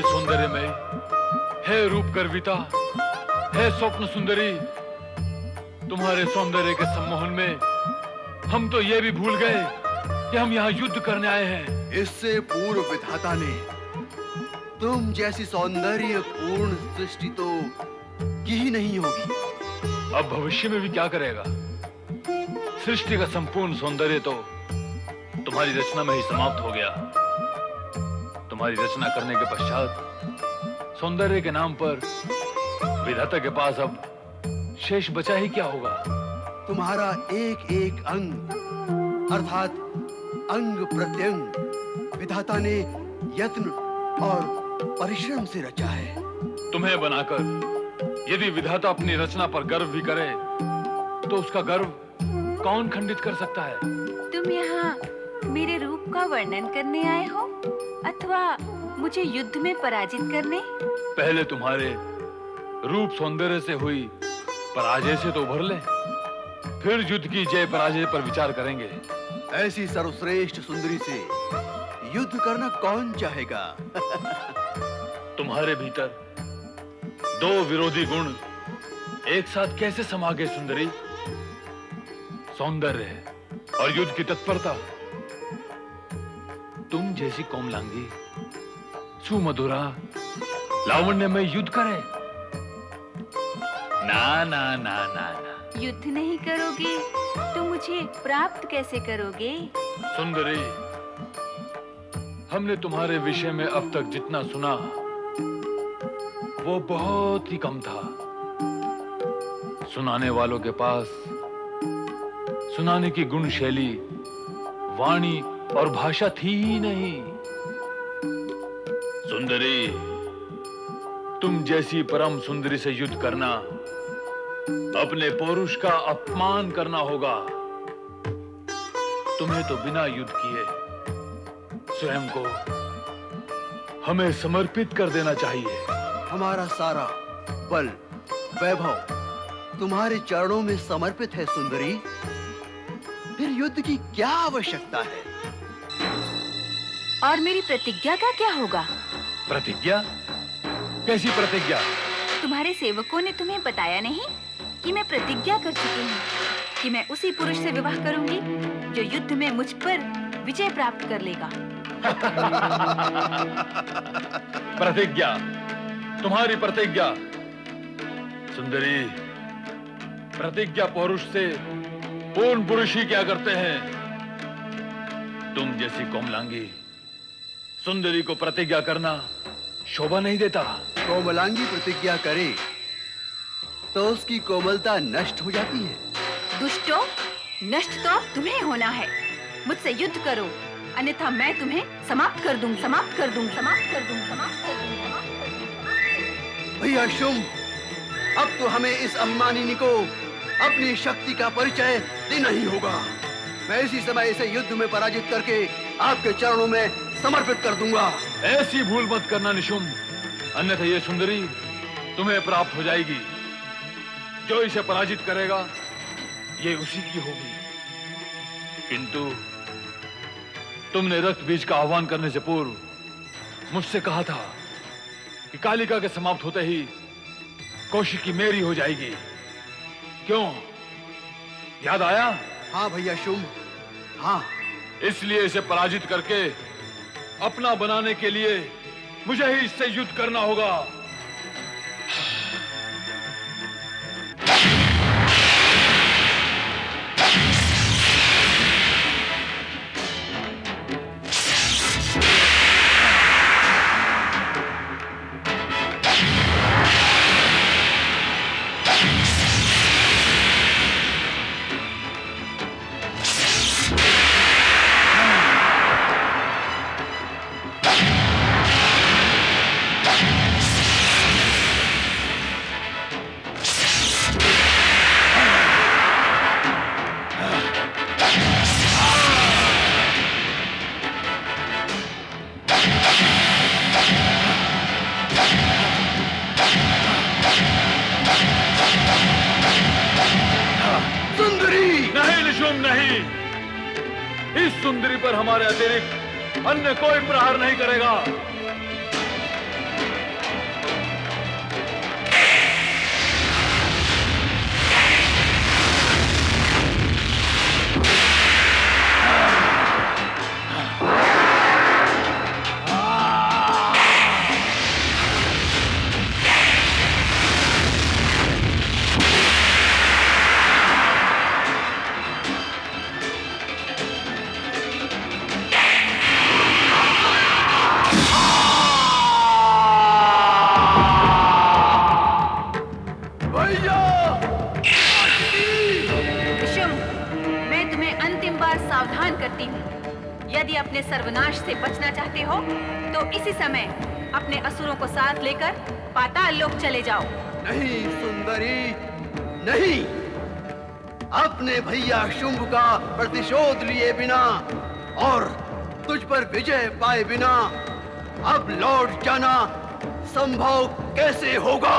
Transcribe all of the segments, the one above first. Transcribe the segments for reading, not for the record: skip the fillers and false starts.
सौंदर्य में, हे रूप गर्विता, हे स्वप्न सुंदरी, तुम्हारे सौंदर्य के सम्मोहन में हम तो ये भी भूल गए कि हम यहाँ युद्ध करने आए हैं। इससे पूर्व विधाता ने तुम जैसी सौंदर्य पूर्ण सृष्टि तो की ही नहीं होगी। अब भविष्य में भी क्या करेगा? सृष्टि का संपूर्ण सौंदर्य तो तुम्हारी रचना में ही समाप्त हो गया। तुम्हारी रचना करने के पश्चात सौंदर्य के नाम पर विधाता के पास अब शेष बचा ही क्या होगा? तुम्हारा एक एक अंग अर्थात अंग प्रत्यंग विधाता ने यत्न और परिश्रम से रचा है। तुम्हें बनाकर यदि विधाता अपनी रचना पर गर्व भी करे तो उसका गर्व कौन खंडित कर सकता है? तुम यहाँ मेरे रूप का वर्णन करने आए हो अथवा मुझे युद्ध में पराजित करने? पहले तुम्हारे रूप सौंदर्य से हुई पराजय से तो उभर ले, फिर युद्ध की जय पराजय पर विचार करेंगे। ऐसी सर्वश्रेष्ठ सुंदरी से युद्ध करना कौन चाहेगा? तुम्हारे भीतर दो विरोधी गुण एक साथ कैसे समा गए सुंदरी? सौंदर्य और युद्ध की तत्परता। तुम जैसी कोमलांगी, सुमधुरा, लावण्य में युद्ध करे? ना ना ना ना ना। युद्ध नहीं करोगे तो मुझे प्राप्त कैसे करोगे? सुंदरी, हमने तुम्हारे विषय में अब तक जितना सुना वो बहुत ही कम था। सुनाने वालों के पास सुनाने की गुण शैली, वाणी और भाषा थी ही नहीं। सुंदरी, तुम जैसी परम सुंदरी से युद्ध करना अपने पौरुष का अपमान करना होगा। तुम्हें तो बिना युद्ध किए स्वयं को हमें समर्पित कर देना चाहिए। हमारा सारा बल वैभव तुम्हारे चरणों में समर्पित है सुंदरी। फिर युद्ध की क्या आवश्यकता है? और मेरी प्रतिज्ञा का क्या होगा? प्रतिज्ञा? कैसी प्रतिज्ञा? तुम्हारे सेवकों ने तुम्हें बताया नहीं कि मैं प्रतिज्ञा कर चुकी हूँ कि मैं उसी पुरुष से विवाह करूंगी जो युद्ध में मुझ पर विजय प्राप्त कर लेगा। प्रतिज्ञा? तुम्हारी प्रतिज्ञा? सुंदरी, प्रतिज्ञा पुरुष से पूर्ण पुरुष ही क्या करते हैं? तुम जैसी कोमलांगी सुंदरी को प्रतिज्ञा करना शोभा नहीं देता। कोमलांगी प्रतिज्ञा करे तो उसकी कोमलता नष्ट हो जाती है। दुष्टो, नष्ट तो तुम्हें होना है। मुझसे युद्ध करो, अन्यथा मैं तुम्हें समाप्त कर दूं, समाप्त कर दूं, समाप्त कर दूं, समाप्त कर दूं, समाप्त कर दूं। भैया शुंभ, अब तो हमें इस अभिमानिनी को अपनी शक्ति का परिचय देना ही होगा। मैं इसी समय इसे युद्ध में पराजित करके आपके चरणों में समर्पित कर दूंगा। ऐसी भूल मत करना निशुंभ, अन्यथा ये सुंदरी तुम्हें प्राप्त हो जाएगी। जो इसे पराजित करेगा ये उसी की होगी। किंतु तुमने रक्त बीज का आह्वान करने से पूर्व मुझसे कहा था कि कालिका के समाप्त होते ही कौशिकी मेरी हो जाएगी। क्यों, याद आया? हाँ भैया शुंभ, हाँ। इसलिए इसे पराजित करके अपना बनाने के लिए मुझे ही इससे युद्ध करना होगा। नहीं, इस सुंदरी पर हमारे अतिरिक्त अन्य कोई प्रहार नहीं करेगा। हो तो इसी समय अपने असुरों को साथ लेकर पाताल लोक चले जाओ। नहीं सुंदरी, नहीं। अपने भैया शुंभ का प्रतिशोध लिए बिना और तुझ पर विजय पाए बिना अब लौट जाना संभव कैसे होगा?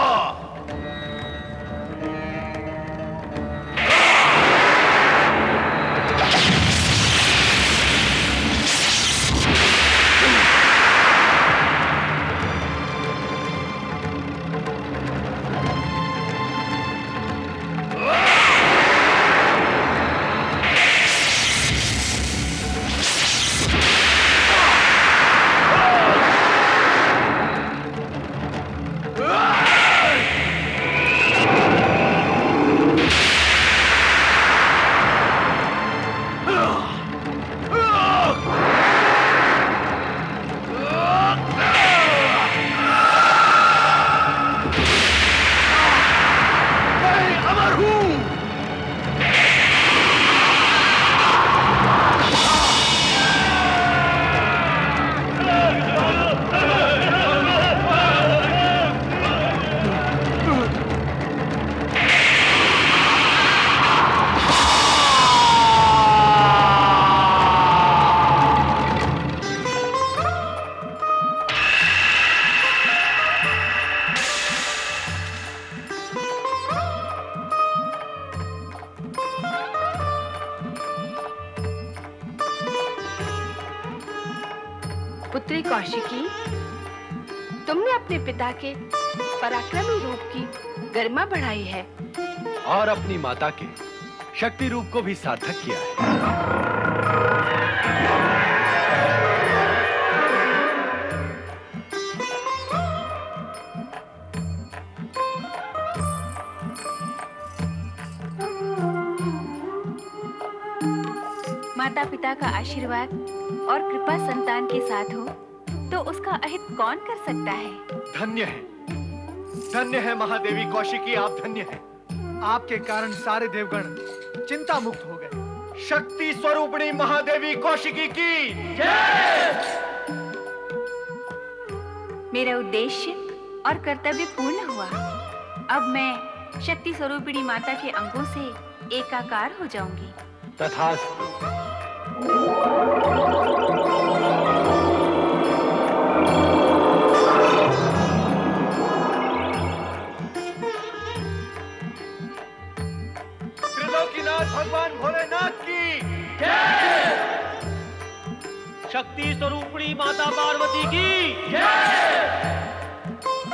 पुत्री कौशिकी, तुमने अपने पिता के पराक्रमी रूप की गरिमा बढ़ाई है और अपनी माता के शक्ति रूप को भी सार्थक किया है। माता पिता का आशीर्वाद और कृपा संतान के साथ हो तो उसका अहित कौन कर सकता है? धन्य है महादेवी कौशिकी, आप धन्य हैं। आपके कारण सारे देवगण चिंता मुक्त हो गए। शक्ति स्वरूपिणी महादेवी कौशिकी की जय। मेरा उद्देश्य और कर्तव्य पूर्ण हुआ। अब मैं शक्ति स्वरूपिणी माता के अंगों से एकाकार हो जाऊंगी। तथास्तु। त्रिलोकीनाथ भगवान भोलेनाथ की जय। शक्ति स्वरूपिणी माता पार्वती की जय।